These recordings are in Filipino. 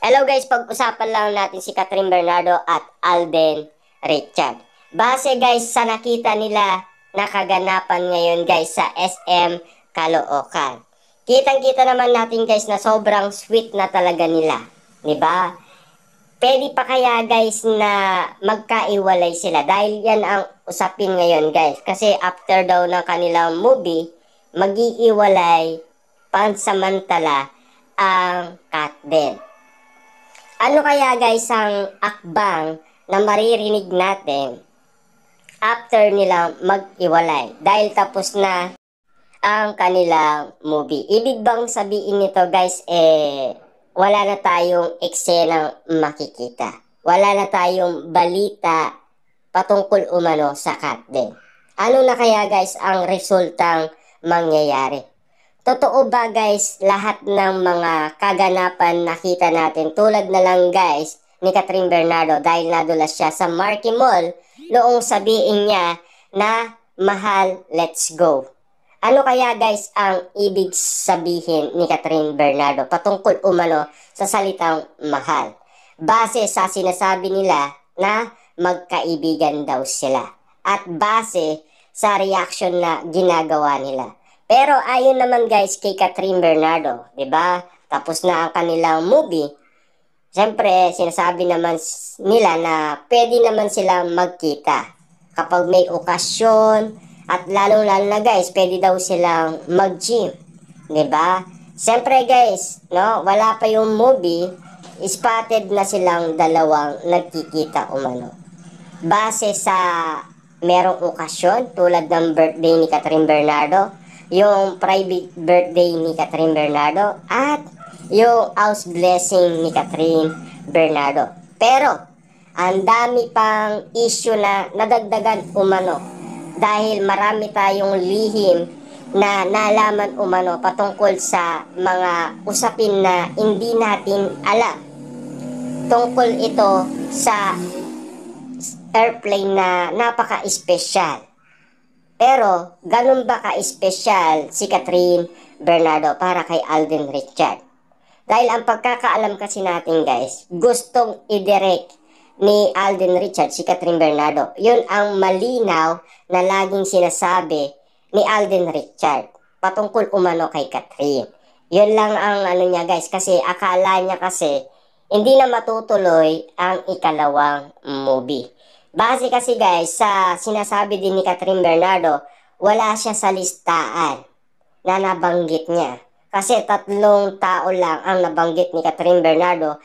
Hello guys, pag-usapan lang natin si Catherine Bernardo at Alden Richard. Base guys sa nakita nila na kaganapan ngayon guys sa SM Caloocan. Kitang-kita naman natin guys na sobrang sweet na talaga nila. 'Di ba? Pwede pa kaya guys na magkaiwalay sila dahil yan ang usapin ngayon guys. Kasi after daw ng kanilang movie, mag-iiwalay pansamantala ang Kat din. Ano kaya guys ang akbang na maririnig natin after nilang mag-iwalay dahil tapos na ang kanilang movie? Ibig bang sabihin nito guys wala na tayong eksenang makikita. Wala na tayong balita patungkol umano sa Kat din. Ano na kaya guys ang resultang mangyayari? Totoo ba guys lahat ng mga kaganapan nakita natin tulad na lang guys ni Catherine Bernardo dahil nadulas siya sa Marquee Mall noong sabihin niya na mahal, let's go. Ano kaya guys ang ibig sabihin ni Catherine Bernardo patungkol umano sa salitang mahal? Base sa sinasabi nila na magkaibigan daw sila at base sa reaction na ginagawa nila. Pero ayon naman guys kay Catherine Bernardo, 'di ba? Tapos na ang kanilang movie. Siyempre, sinasabi naman nila na pwede naman silang magkita kapag may okasyon at lalong-lalo na guys, pwede daw silang mag-gym, 'di ba? Siyempre guys, no, wala pa yung movie, spotted na silang dalawang nagkikita umano. Base sa merong okasyon tulad ng birthday ni Catherine Bernardo, yung private birthday ni Catherine Bernardo at yung house blessing ni Catherine Bernardo. Pero ang dami pang issue na nadagdagan umano dahil marami tayong lihim na nalaman umano patungkol sa mga usapin na hindi natin alam. Tungkol ito sa airplane na napaka-espesyal. Pero, ganun ba ka-espesyal si Catherine Bernardo para kay Alden Richard? Dahil ang pagkakaalam kasi natin guys, gustong i-direct ni Alden Richard si Catherine Bernardo. Yun ang malinaw na laging sinasabi ni Alden Richard patungkol umano kay Catherine. Yun lang ang ano niya guys, kasi akala niya kasi hindi na matutuloy ang ikalawang movie. Base kasi guys sa sinasabi din ni Catherine Bernardo, wala siya sa listaan na nabanggit niya. Kasi 3 tao lang ang nabanggit ni Catherine Bernardo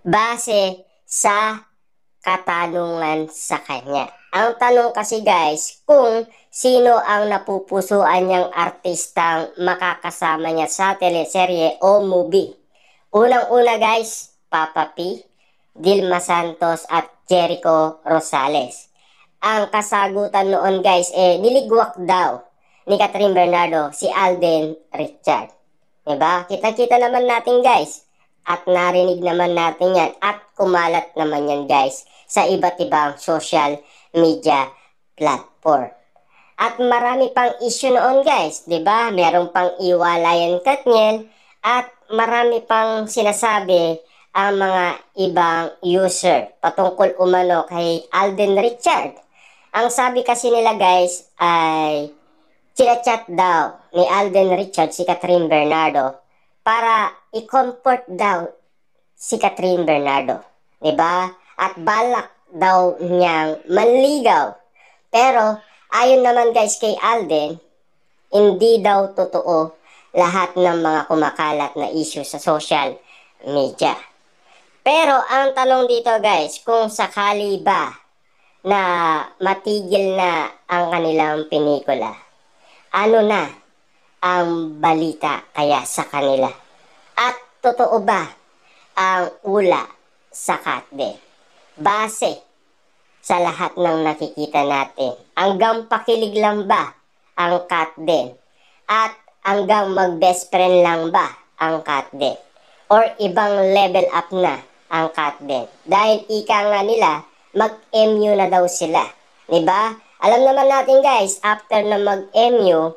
base sa katanungan sa kanya. Ang tanong kasi guys, kung sino ang napupusuan niyang artistang makakasama niya sa teleserye o movie. Unang-una guys, Papa P, Dilma Santos at Jericho Rosales. Ang kasagutan noon guys, niligwak daw ni Catherine Bernardo si Alden Richard. Diba? Kita-kita naman natin guys. At narinig naman natin yan. At kumalat naman yan guys sa iba't ibang social media platform. At marami pang issue noon guys. Diba? Merong pang iwalayan Katniel. At marami pang sinasabi ang mga ibang user patungkol umano kay Alden Richard. Ang sabi kasi nila guys ay chinachat daw ni Alden Richard si Catherine Bernardo para i-comfort daw si Catherine Bernardo. Diba? At balak daw niyang manligaw. Pero ayon naman guys kay Alden, hindi daw totoo lahat ng mga kumakalat na issue sa social media. Pero ang tanong dito guys, kung sakali ba na matigil na ang kanilang pelikula, ano na ang balita kaya sa kanila? At totoo ba ang ula sa Kat din? Base sa lahat ng nakikita natin, hanggang pakilig lang ba ang Kat din? At hanggang mag-best friend lang ba ang Kat din? Or ibang level up na ang Kat din? Dahil ika nga nila, mag-MU na daw sila. Diba? Alam naman natin guys, after na mag-MU,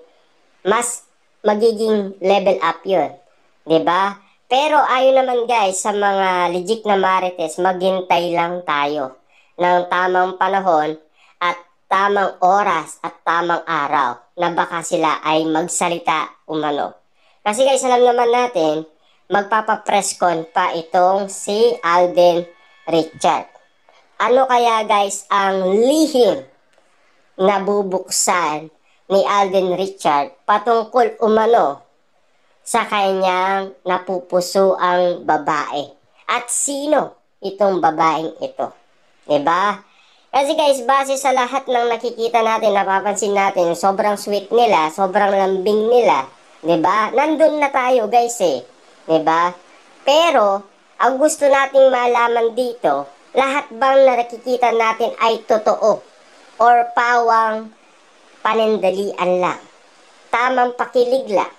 mas magiging level up yun. Diba? Pero ayon naman guys sa mga legit na marites, maghintay lang tayo ng tamang panahon at tamang oras at tamang araw na baka sila ay magsalita umano. Kasi guys, alam naman natin, magpapa-press con pa itong si Alden Richard. Ano kaya guys ang lihim na bubuksan ni Alden Richard patungkol umano sa kanyang napupuso ang babae? At sino itong babaeng ito? Diba? Kasi guys, base sa lahat ng nakikita natin, napapansin natin, sobrang sweet nila, sobrang lambing nila. Diba? Nandun na tayo guys eh. Diba? Pero, ang gusto nating malaman dito, lahat bang na nakikita natin ay totoo? Or pawang panendalian lang? Tamang pakilig lang?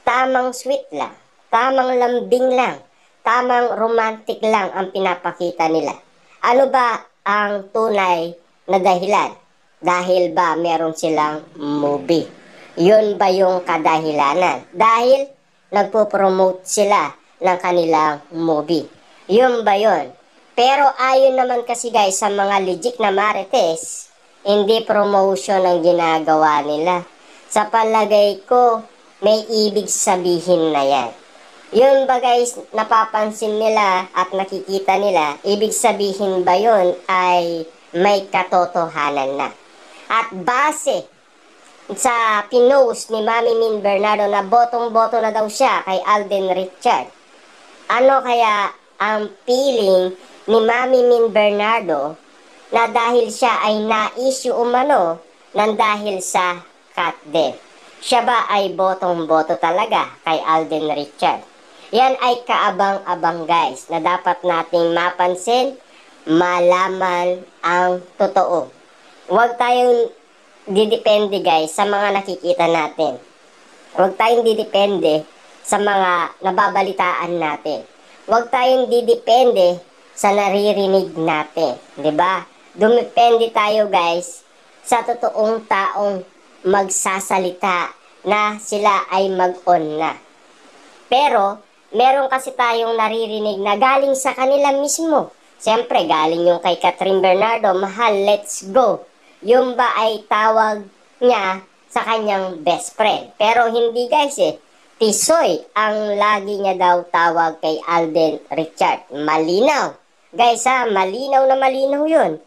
Tamang sweet lang? Tamang lambing lang? Tamang romantic lang ang pinapakita nila? Ano ba ang tunay na dahilan? Dahil ba meron silang movie? Yun ba yung kadahilanan? Dahil nagpo-promote sila ng kanilang movie. Yun ba yun? Pero ayon naman kasi guys sa mga legit na marites, hindi promotion ang ginagawa nila. Sa palagay ko, may ibig sabihin na yan. Yun ba guys, napapansin nila at nakikita nila, ibig sabihin ba yun ay may katotohanan na? At base sa pinost ni Mami Min Bernardo na botong-boto na daw siya kay Alden Richard, ano kaya ang feeling ni Mami Min Bernardo na dahil siya ay na-issue umano ng dahil sa cat death? Siya ba ay botong-boto talaga kay Alden Richard? Yan ay kaabang-abang guys na dapat nating mapansin, malaman ang totoo. Huwag tayong didepende guys sa mga nakikita natin. Huwag tayong didepende sa mga nababalitaan natin. Huwag tayong didepende sa naririnig natin. 'Di ba? Dumepende tayo guys sa totoong taong magsasalita na sila ay mag-on na. Pero meron kasi tayong naririnig na galing sa kanila mismo. Siyempre, galing yung kay Catherine Bernardo, mahal, let's go. Yung ba ay tawag niya sa kanyang best friend. Pero hindi guys eh. Tisoy ang lagi niya daw tawag kay Alden Richard. Malinaw. Guys ha, malinaw na malinaw yun.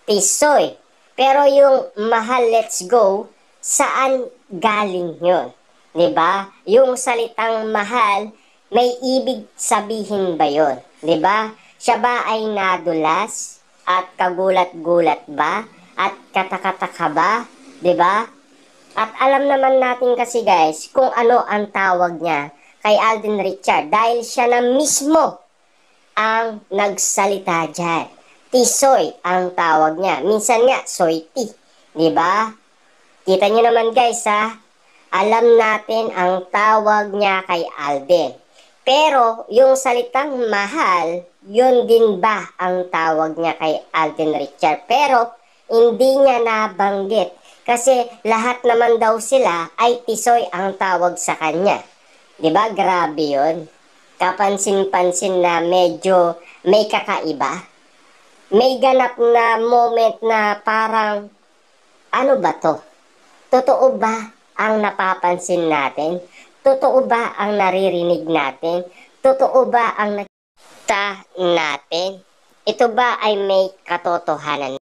Tisoy. Pero yung mahal, let's go, saan galing yun? Diba? Yung salitang mahal, may ibig sabihin ba yun? Diba? Siya ba ay nadulas? At kagulat-gulat ba? At katakataka ba? Diba? At alam naman natin kasi guys, kung ano ang tawag niya kay Alden Richard. Dahil siya na mismo ang nagsalita dyan. Tisoy ang tawag niya. Minsan nga, soy-ti. Diba? Kita nyo naman guys ha? Alam natin ang tawag niya kay Alden. Pero, yung salitang mahal, yun din ba ang tawag niya kay Alden Richard? Pero, hindi niya nabanggit. Kasi lahat naman daw sila ay tisoy ang tawag sa kanya. Diba? Grabe yun. Kapansin-pansin na medyo may kakaiba. May ganap na moment na parang, ano ba to? Totoo ba ang napapansin natin? Totoo ba ang naririnig natin? Totoo ba ang nakita natin? Ito ba ay may katotohanan?